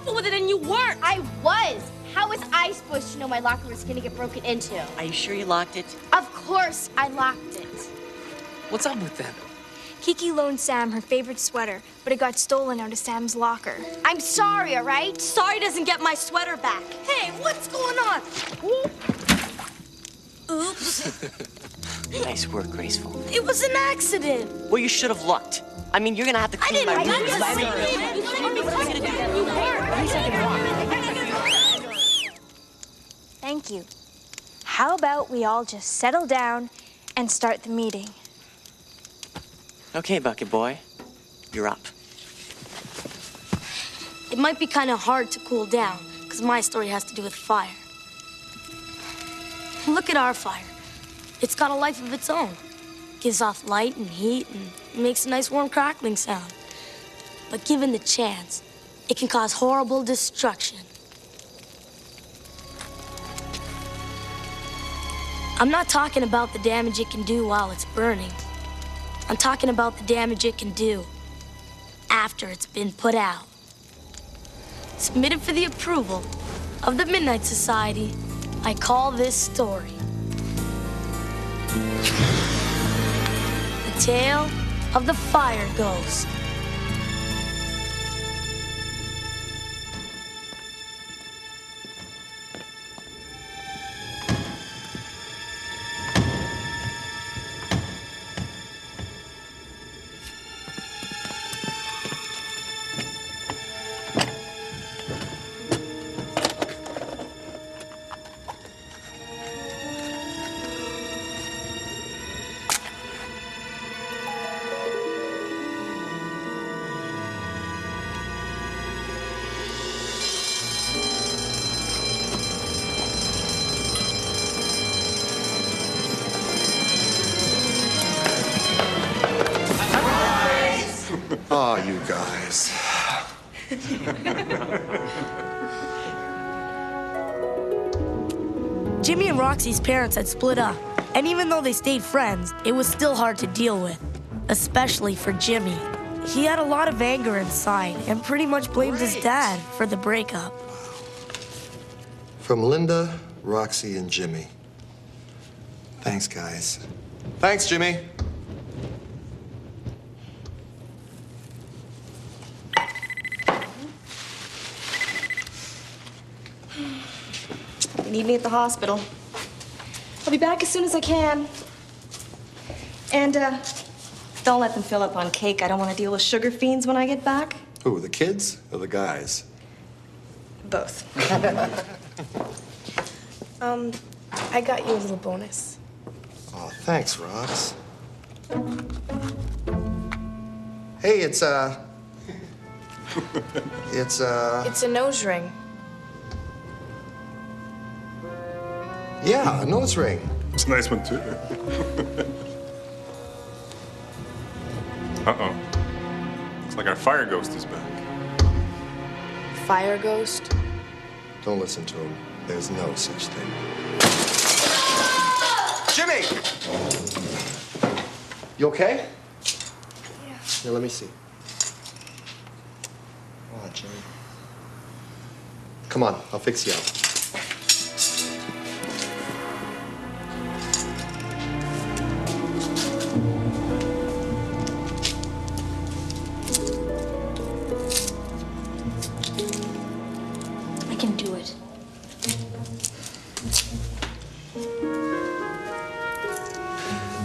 careful with it and you weren't. I was. How was I supposed to know my locker was gonna get broken into? Are you sure you locked it? Of course I locked it. What's up with them? Kiki loaned Sam her favorite sweater, but it got stolen out of Sam's locker. I'm sorry, all right? Sorry doesn't get my sweater back. Hey, what's going on? Oops. Nice work, Graceful. It was an accident. Well, you should have looked. I mean, you're gonna have to I clean didn't my do room. this. Thank you. How about we all just settle down and start the meeting? Okay, Bucket Boy. You're up. It might be kind of hard to cool down, because my story has to do with fire. Look at our fire. It's got a life of its own. Gives off light and heat and makes a nice warm crackling sound. But given the chance, it can cause horrible destruction. I'm not talking about the damage it can do while it's burning. I'm talking about the damage it can do after it's been put out. Submitted for the approval of the Midnight Society, I call this story The Tale of the Fire Ghost. Oh, you guys. Jimmy and Roxy's parents had split up, and even though they stayed friends, it was still hard to deal with, especially for Jimmy. He had a lot of anger inside and pretty much blamed his dad for the breakup. From Linda, Roxy, and Jimmy. Thanks, guys. Thanks, Jimmy. They need me at the hospital. I'll be back as soon as I can. And, don't let them fill up on cake. I don't want to deal with sugar fiends when I get back. Who, the kids or the guys? Both. I got you a little bonus. Oh, thanks, Rox. Hey, it's a It's a nose ring. yeah, a nose ring. It's a nice one, too. Uh-oh. Looks like our fire ghost is back. Fire ghost? Don't listen to him. There's no such thing. Jimmy! You okay? Yeah. Here, let me see. Come on, Jimmy. Come on, I'll fix you up. I can do it.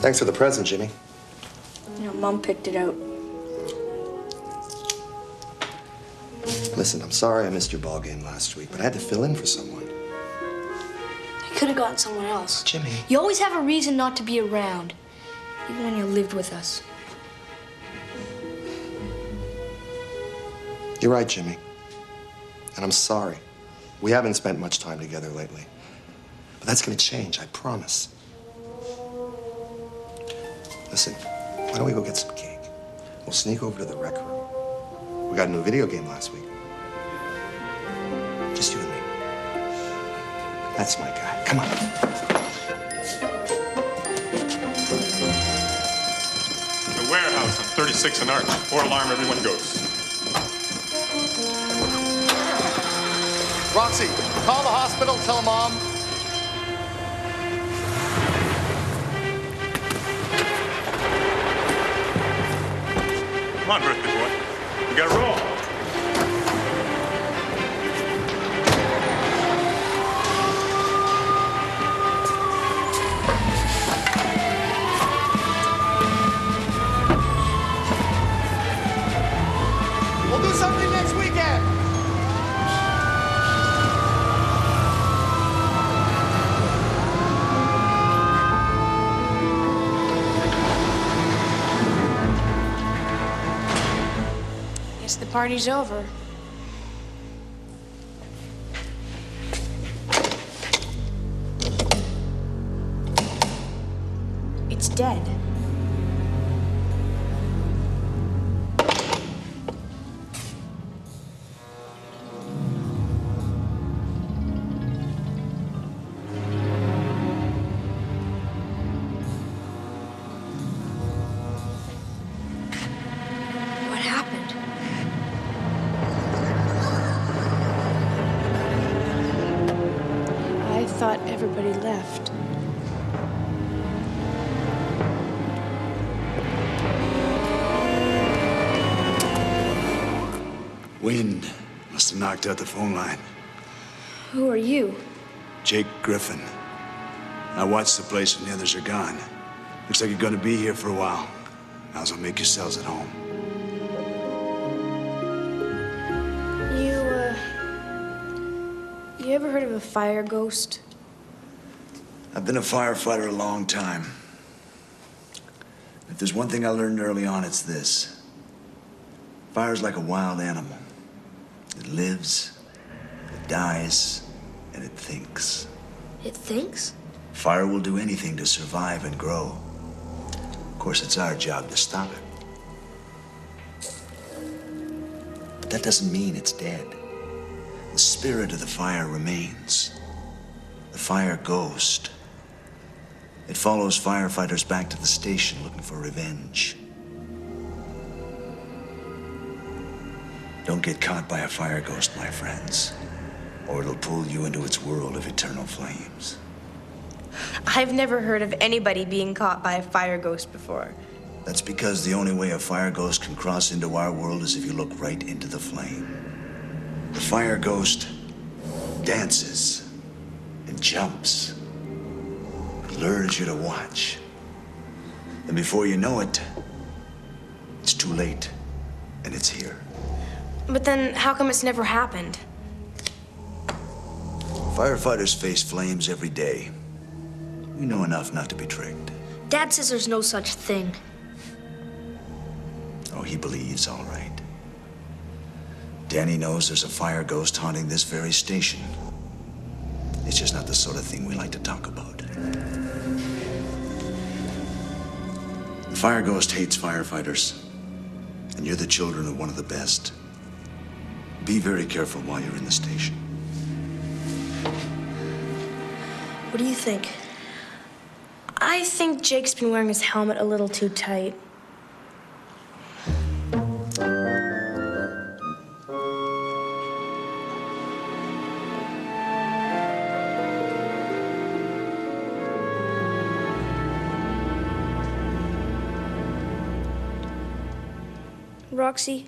Thanks for the present, Jimmy. You know, Mom picked it out. Listen, I'm sorry I missed your ball game last week, but I had to fill in for someone. I could have gotten someone else. Jimmy. You always have a reason not to be around, even when you lived with us. You're right, Jimmy. And I'm sorry. We haven't spent much time together lately. But that's gonna change, I promise. Listen, why don't we go get some cake? We'll sneak over to the rec room. We got a new video game last week. Just you and me. That's my guy. Come on. The warehouse on 36 and Arch. 4 alarm, everyone goes. Roxy, call the hospital, tell Mom. Come on, birthday boy. We gotta roll. We'll do something next weekend. Guess the party's over. It's dead. What happened? I thought everybody left. Wind must have knocked out the phone line. Who are you? Jake Griffin. I watched the place when the others are gone. Looks like you're gonna be here for a while. Might as well make yourselves at home. You ever heard of a fire ghost? I've been a firefighter a long time. If there's one thing I learned early on, it's this. Fire's like a wild animal. It lives, it dies, and it thinks. It thinks? Fire will do anything to survive and grow. Of course, it's our job to stop it. But that doesn't mean it's dead. The spirit of the fire remains. The fire ghost. It follows firefighters back to the station looking for revenge. Don't get caught by a fire ghost, my friends, or it'll pull you into its world of eternal flames. I've never heard of anybody being caught by a fire ghost before. That's because the only way a fire ghost can cross into our world is if you look right into the flame. The fire ghost dances and jumps, lures you to watch. And before you know it, it's too late, and it's here. But then how come it's never happened? Firefighters face flames every day. We know enough not to be tricked. Dad says there's no such thing. Oh, he believes, all right. Danny knows there's a fire ghost haunting this very station. It's just not the sort of thing we like to talk about. The fire ghost hates firefighters, and you're the children of one of the best. Be very careful while you're in the station. What do you think? I think Jake's been wearing his helmet a little too tight. Roxy,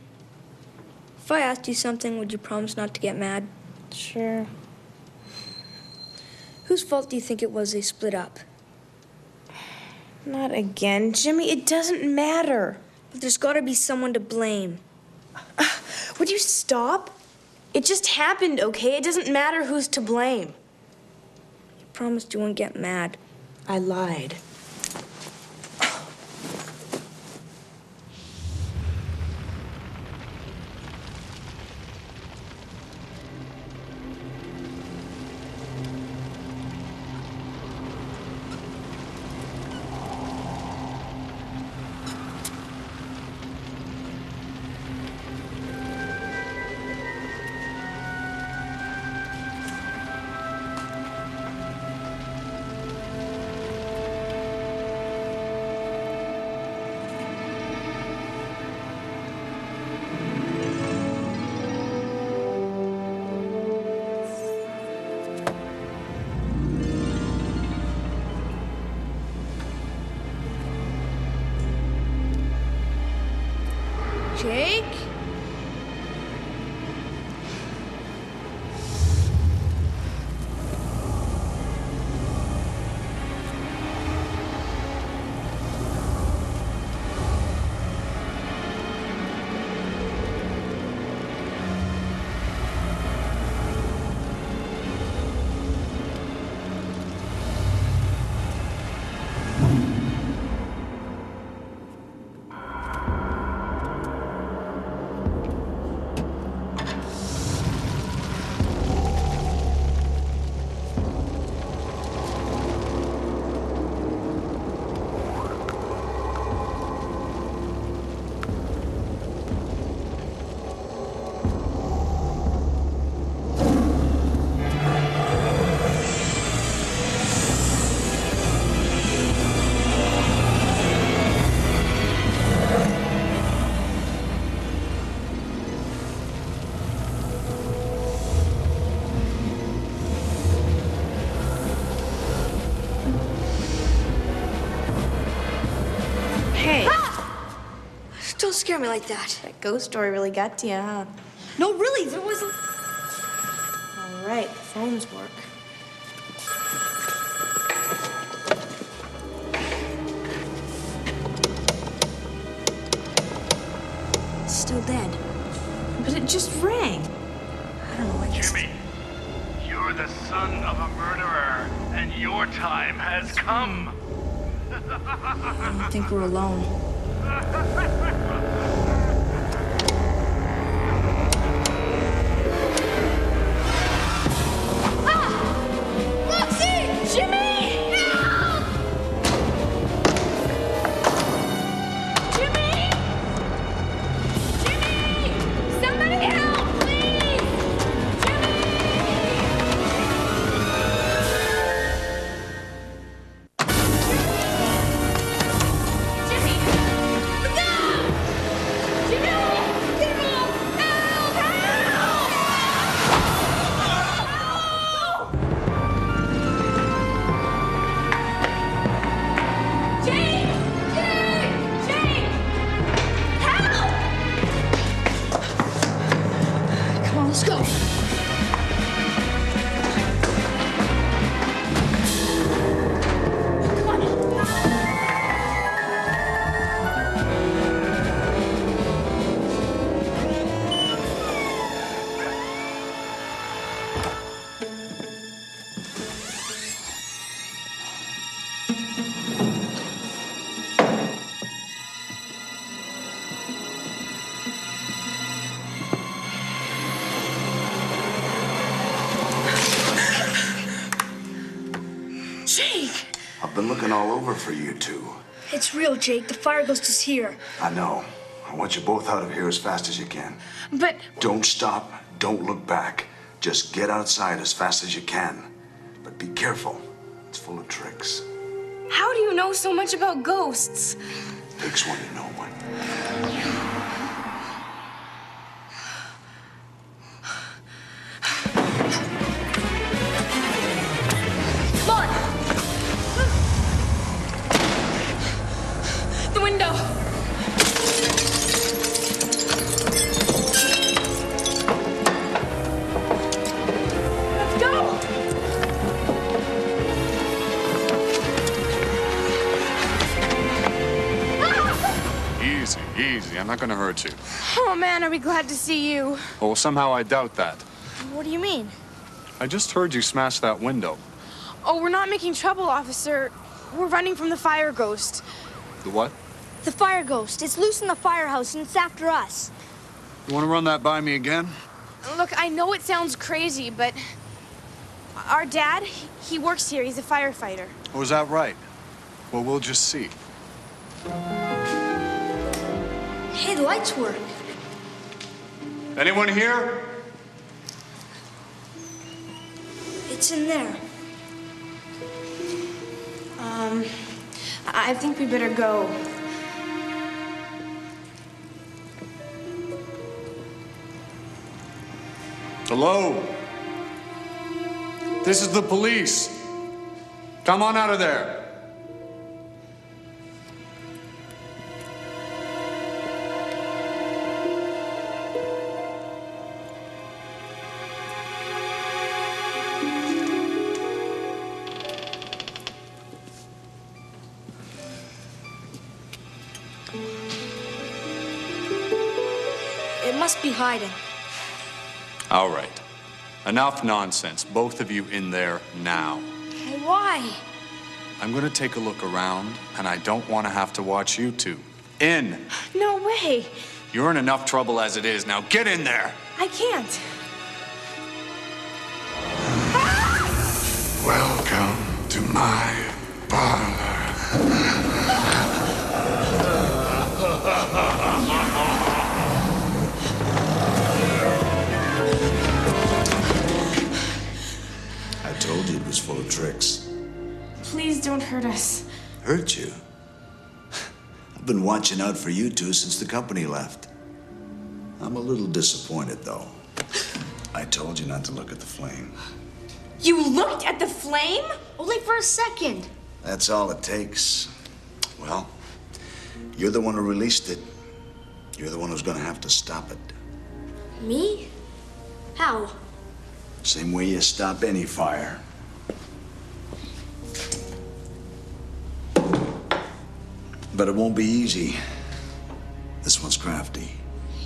if I asked you something, would you promise not to get mad? Sure. Whose fault do you think it was they split up? Not again, Jimmy. It doesn't matter. But there's gotta be someone to blame. Would you stop? It just happened, okay? It doesn't matter who's to blame. You promised you wouldn't get mad. I lied. scare me like that? That ghost story really got to you, huh? No, really, there wasn't. All right, the phones work. It's still dead. But it just rang. I don't know, I guess. Jimmy, you're the son of a murderer, and your time has come. I don't think we're alone. I've been looking all over for you two. It's real, Jake. The fire ghost is here. I know. I want you both out of here as fast as you can. But Don't stop. Don't look back. Just get outside as fast as you can. But be careful. It's full of tricks. how do you know so much about ghosts? Takes one to know one. The window. Let's go. Easy, easy. I'm not gonna hurt you. Oh man, are we glad to see you? Well, somehow I doubt that. What do you mean? I just heard you smash that window. Oh, we're not making trouble, officer. We're running from the fire ghost. The what? The fire ghost. It's loose in the firehouse and it's after us. You wanna run that by me again? Look, I know it sounds crazy, but our dad, he works here. He's a firefighter. Or is that right? Well, we'll just see. Hey, the lights work. Anyone here? It's in there. I think we better go. Hello? This is the police. Come on out of there. It must be hiding. All right. Enough nonsense. Both of you in there now. Hey, why? I'm gonna take a look around, and I don't want to have to watch you two. In. No way. You're in enough trouble as it is. Now get in there. I can't. Welcome to my parlor. I told you it was full of tricks. Please don't hurt us. Hurt you? I've been watching out for you two since the company left. I'm a little disappointed, though. I told you not to look at the flame. You looked at the flame? Only for a second. That's all it takes. Well, you're the one who released it. You're the one who's gonna have to stop it. Me? How? Same way you stop any fire. But it won't be easy. This one's crafty.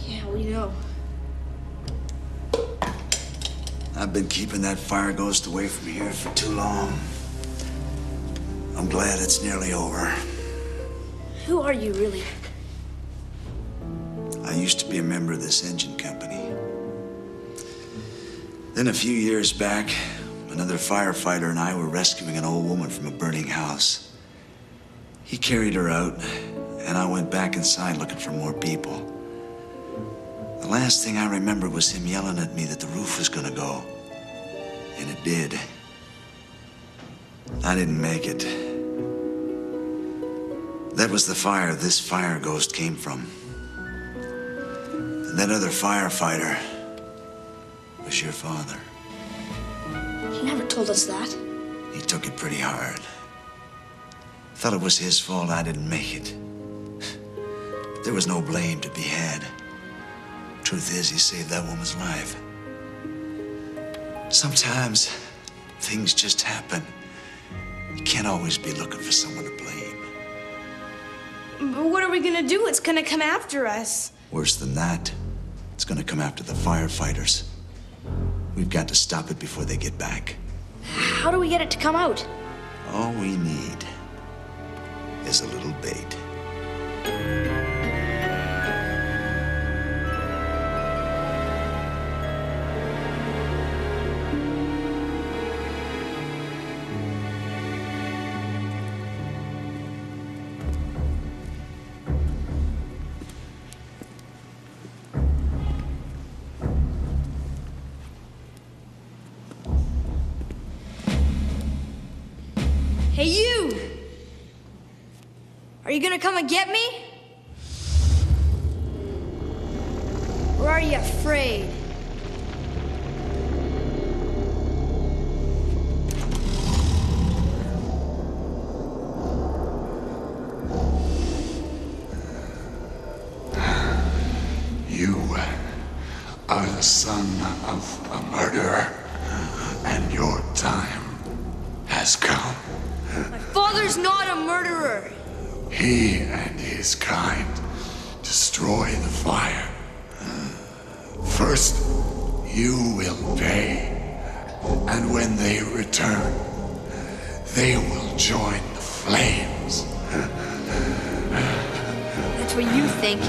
Yeah, we know. I've been keeping that fire ghost away from here for too long. I'm glad it's nearly over. Who are you, really? I used to be a member of this engine company. Then a few years back, another firefighter and I were rescuing an old woman from a burning house. He carried her out, and I went back inside looking for more people. The last thing I remember was him yelling at me that the roof was gonna go. And it did. I didn't make it. That was the fire this fire ghost came from. And that other firefighter was your father. He never told us that. He took it pretty hard. Thought it was his fault I didn't make it. But there was no blame to be had. Truth is, he saved that woman's life. Sometimes things just happen. You can't always be looking for someone to blame. But what are we gonna do? It's gonna come after us. Worse than that, it's gonna come after the firefighters. We've got to stop it before they get back. How do we get it to come out? All we need is a little bait. Hey, you! Are you gonna come and get me? Or are you afraid? You are the son of a murderer, and your time has come. My father's not a murderer. He and his kind destroy the fire. First, you will pay, and when they return, they will join the flames. That's what you think.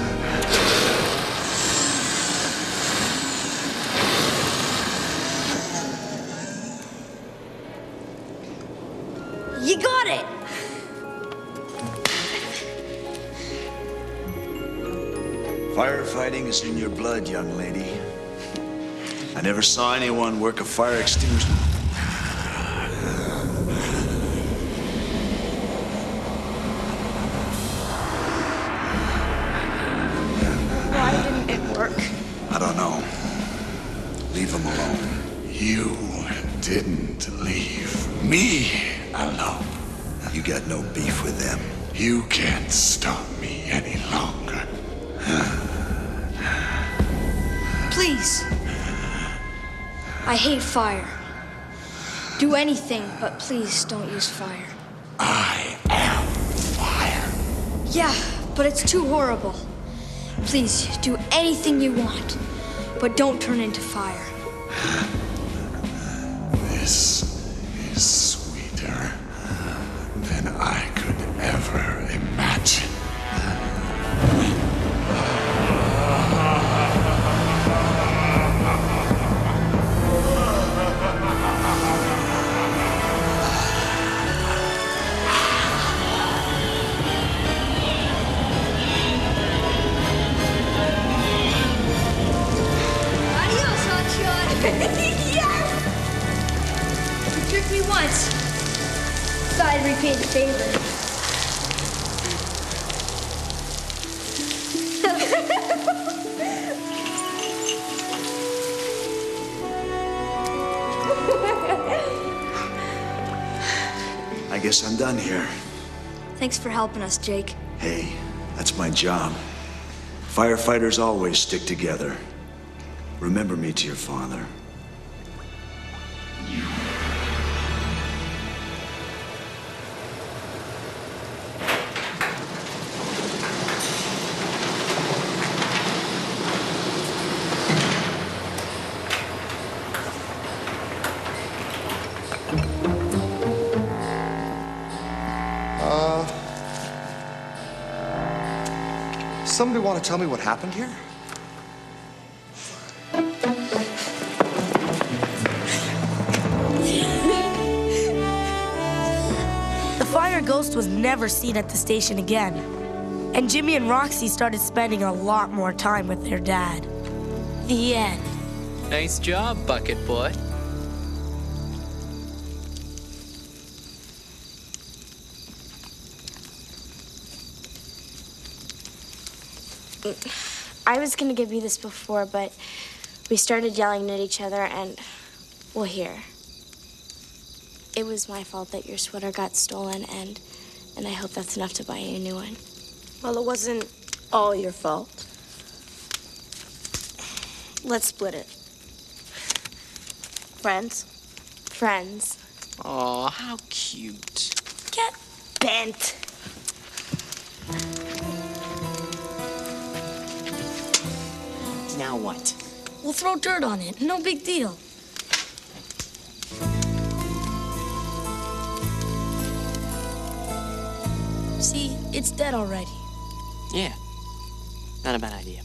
You got it! Firefighting is in your blood, young lady. I never saw anyone work a fire extinguisher. Why didn't it work? I don't know. Leave him alone. You didn't leave me alone. You got no beef with them. You can't stop me any longer. Please. I hate fire. Do anything, but please don't use fire. I am fire. Yeah, but it's too horrible. Please, do anything you want, but don't turn into fire. This is sweeter than I could ever imagine. Adios, hotshot. Yes! You tricked me once. Thought I'd repay the favor. I guess I'm done here. Thanks for helping us, Jake. Hey, that's my job. Firefighters always stick together. Remember me to your father. Somebody want to tell me what happened here? The fire ghost was never seen at the station again. And Jimmy and Roxy started spending a lot more time with their dad. The end. Nice job, Bucket Boy. I was gonna give you this before, but we started yelling at each other and, well, here. It was my fault that your sweater got stolen, and I hope that's enough to buy you a new one. Well, it wasn't all your fault. Let's split it. Friends? Friends. Aw, how cute. Get bent. Now what? We'll throw dirt on it. No big deal. See, it's dead already. Yeah, not a bad idea.